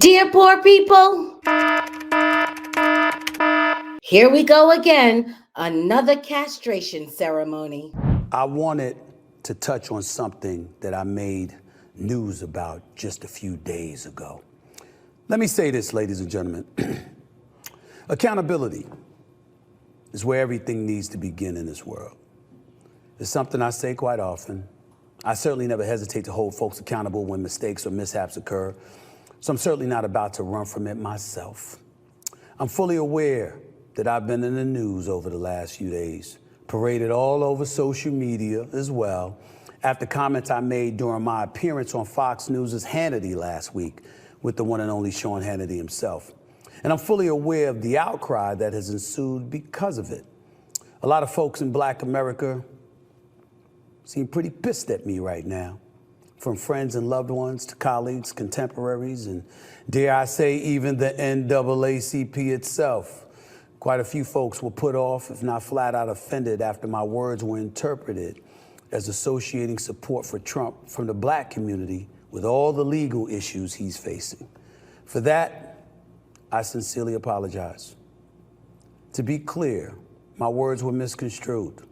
Dear poor people, here we go again, another castration ceremony. I wanted to touch on something that I made news about just a few days ago. Let me say this, ladies and gentlemen. Accountability is where everything needs to begin in this world. It's something I say quite often. I certainly never hesitate to hold folks accountable when mistakes or mishaps occur, so I'm certainly not about to run from it myself. I'm fully aware that I've been in the news over the last few days, paraded all over social media as well, after comments I made during my appearance on Fox News' Hannity last week with the one and only Sean Hannity himself. And I'm fully aware of the outcry that has ensued because of it. A lot of folks in Black America seem pretty pissed at me right now, from friends and loved ones to colleagues, contemporaries, and dare I say even the NAACP itself. Quite a few folks were put off, if not flat out offended, after my words were interpreted as associating support for Trump from the Black community with all the legal issues he's facing. For that, I sincerely apologize. To be clear, my words were misconstrued.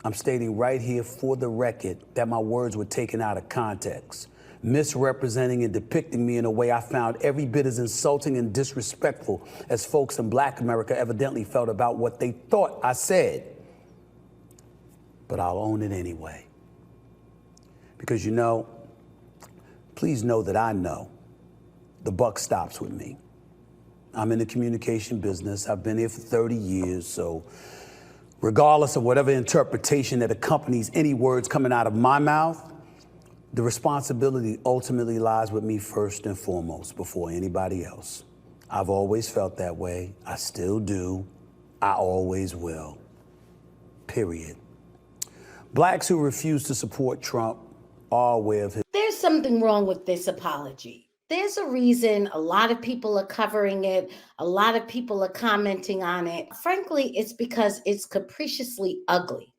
I'm stating right here for the record that my words were taken out of context, misrepresenting and depicting me in a way I found every bit as insulting and disrespectful as folks in Black America evidently felt about what they thought I said. But I'll own it anyway. Because please know that I know the buck stops with me. I'm in the communication business. I've been here for 30 years, so regardless of whatever interpretation that accompanies any words coming out of my mouth, the responsibility ultimately lies with me first and foremost before anybody else. I've always felt that way. I still do. I always will. Period. Blacks who refuse to support Trump are aware of his. There's something wrong with this apology. There's a reason a lot of people are covering it. A lot of people are commenting on it. Frankly, it's because it's capriciously ugly.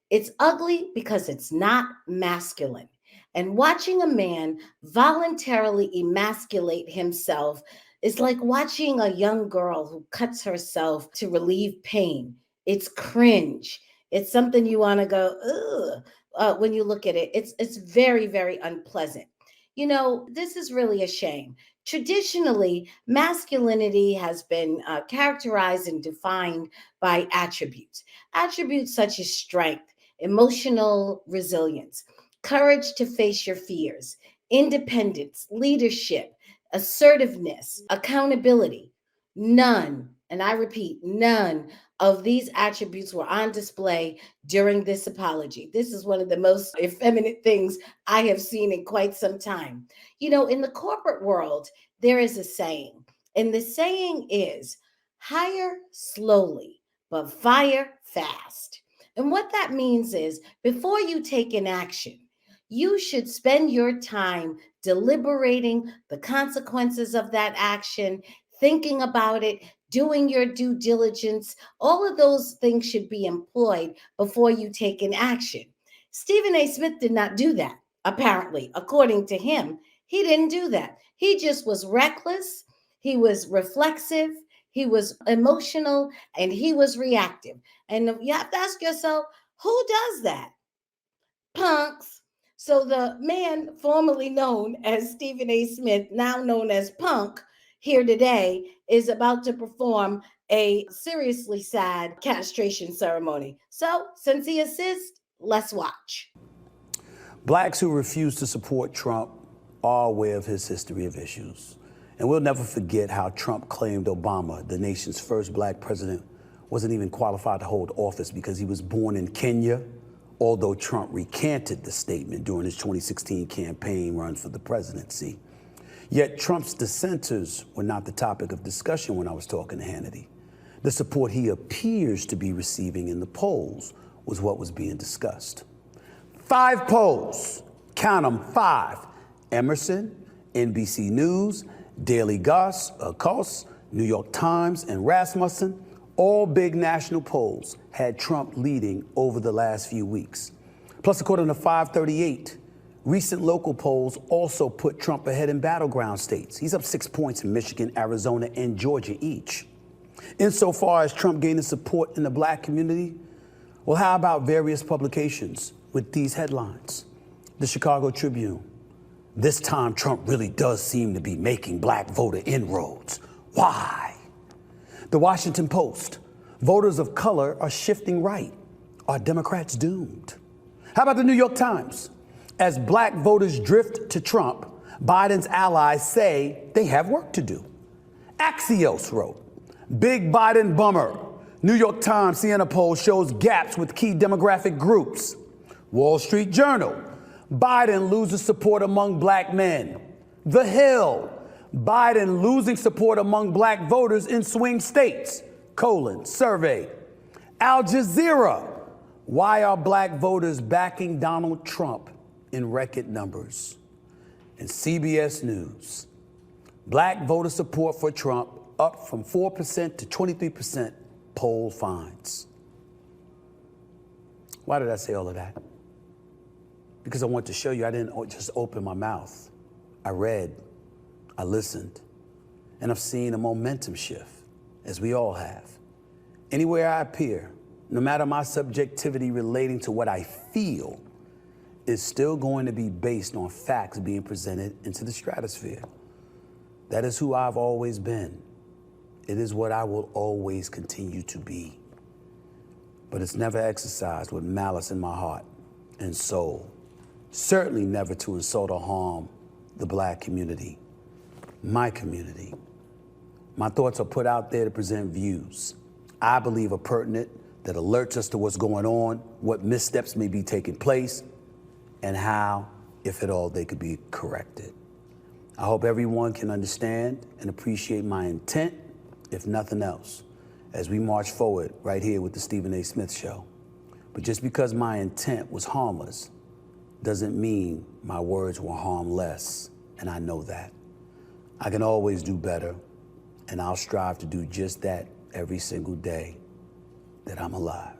It's ugly because it's not masculine. And watching a man voluntarily emasculate himself is like watching a young girl who cuts herself to relieve pain. It's cringe. It's something you want to go, ugh, when you look at it. It's very, very unpleasant. This is really a shame. Traditionally, masculinity has been characterized and defined by attributes such as strength, emotional resilience, courage to face your fears, independence, leadership, assertiveness, accountability. None, and I repeat, none of these attributes were on display during this apology. This is one of the most effeminate things I have seen in quite some time. In the corporate world, there is a saying, and the saying is, hire slowly, but fire fast. And what that means is, before you take an action, you should spend your time deliberating the consequences of that action, thinking about it, doing your due diligence. All of those things should be employed before you take an action. Stephen A. Smith did not do that, apparently. According to him, he didn't do that. He just was reckless. He was reflexive. He was emotional, and he was reactive. And you have to ask yourself, who does that? Punks. So the man formerly known as Stephen A. Smith, now known as Punk, here today is about to perform a seriously sad castration ceremony. So since he assists, let's watch. Blacks who refuse to support Trump are aware of his history of issues. And we'll never forget how Trump claimed Obama, the nation's first Black president, wasn't even qualified to hold office because he was born in Kenya, although Trump recanted the statement during his 2016 campaign run for the presidency. Yet Trump's dissenters were not the topic of discussion when I was talking to Hannity. The support he appears to be receiving in the polls was what was being discussed. 5 polls, count them, 5. Emerson, NBC News, Daily Kos, New York Times, and Rasmussen, all big national polls had Trump leading over the last few weeks. Plus, according to 538, Recent local polls also put Trump ahead in battleground states. He's up 6 points in Michigan, Arizona, and Georgia each. Insofar as Trump gaining support in the black community, well, how about various publications with these headlines? The Chicago Tribune. This time Trump really does seem to be making black voter inroads. Why? The Washington Post. Voters of color are shifting right. Are Democrats doomed? How about the New York Times? As black voters drift to Trump, Biden's allies say they have work to do. Axios wrote, Big Biden bummer. New York Times Siena poll shows gaps with key demographic groups. Wall Street Journal, Biden loses support among black men. The Hill, Biden losing support among black voters in swing states. Survey. Al Jazeera, why are black voters backing Donald Trump in record numbers? And CBS News, black voter support for Trump up from 4% to 23%, poll finds. Why did I say all of that? Because I want to show you I didn't just open my mouth. I read, I listened, and I've seen a momentum shift, as we all have. Anywhere I appear, no matter my subjectivity relating to what I feel, is still going to be based on facts being presented into the stratosphere. That is who I've always been. It is what I will always continue to be. But it's never exercised with malice in my heart and soul. Certainly never to insult or harm the black community, my community. My thoughts are put out there to present views I believe are pertinent, that alerts us to what's going on, what missteps may be taking place, and how, if at all, they could be corrected. I hope everyone can understand and appreciate my intent, if nothing else, as we march forward right here with the Stephen A. Smith Show. But just because my intent was harmless doesn't mean my words were harmless, and I know that. I can always do better, and I'll strive to do just that every single day that I'm alive.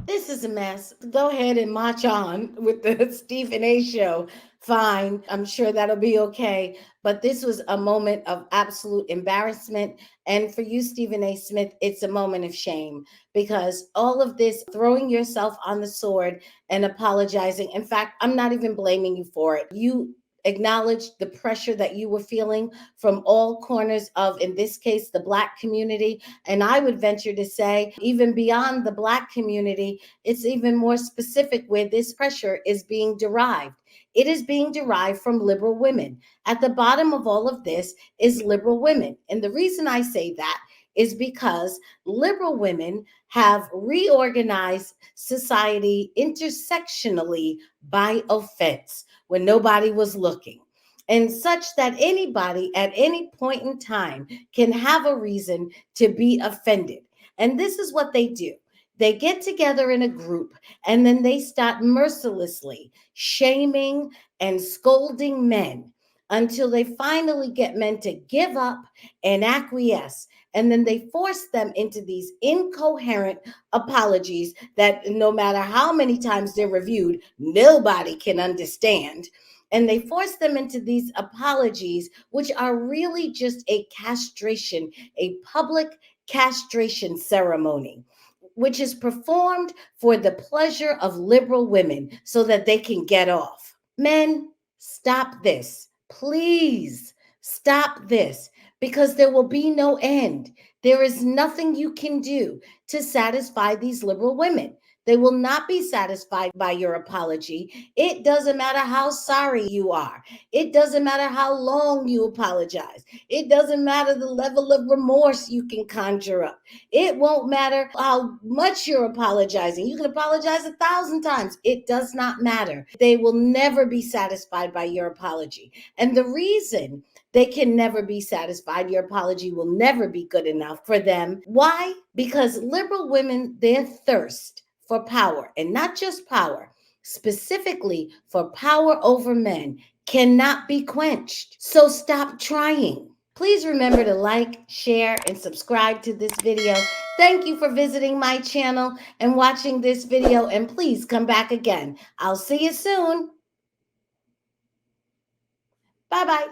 This is a mess. Go ahead and march on with the Stephen A. Show. Fine. I'm sure that'll be okay. But this was a moment of absolute embarrassment. And for you, Stephen A. Smith, it's a moment of shame, because all of this throwing yourself on the sword and apologizing. In fact, I'm not even blaming you for it. You acknowledged the pressure that you were feeling from all corners of, in this case, the Black community. And I would venture to say, even beyond the Black community, it's even more specific where this pressure is being derived. It is being derived from liberal women. At the bottom of all of this is liberal women. And the reason I say that is because liberal women have reorganized society intersectionally by offense when nobody was looking, and such that anybody at any point in time can have a reason to be offended. And this is what they do. They get together in a group and then they start mercilessly shaming and scolding men until they finally get men to give up and acquiesce. And then they force them into these incoherent apologies that no matter how many times they're reviewed, nobody can understand. And they force them into these apologies, which are really just a castration, a public castration ceremony, which is performed for the pleasure of liberal women so that they can get off. Men, stop this. Please stop this, because there will be no end. There is nothing you can do to satisfy these liberal women. They will not be satisfied by your apology. It doesn't matter how sorry you are. It doesn't matter how long you apologize. It doesn't matter the level of remorse you can conjure up. It won't matter how much you're apologizing. You can apologize 1,000 times. It does not matter. They will never be satisfied by your apology. And the reason they can never be satisfied, your apology will never be good enough for them. Why? Because liberal women, their thirst for power, and not just power, specifically for power over men, cannot be quenched. So stop trying. Please remember to like, share, and subscribe to this video. Thank you for visiting my channel and watching this video, and please come back again. I'll see you soon. Bye bye.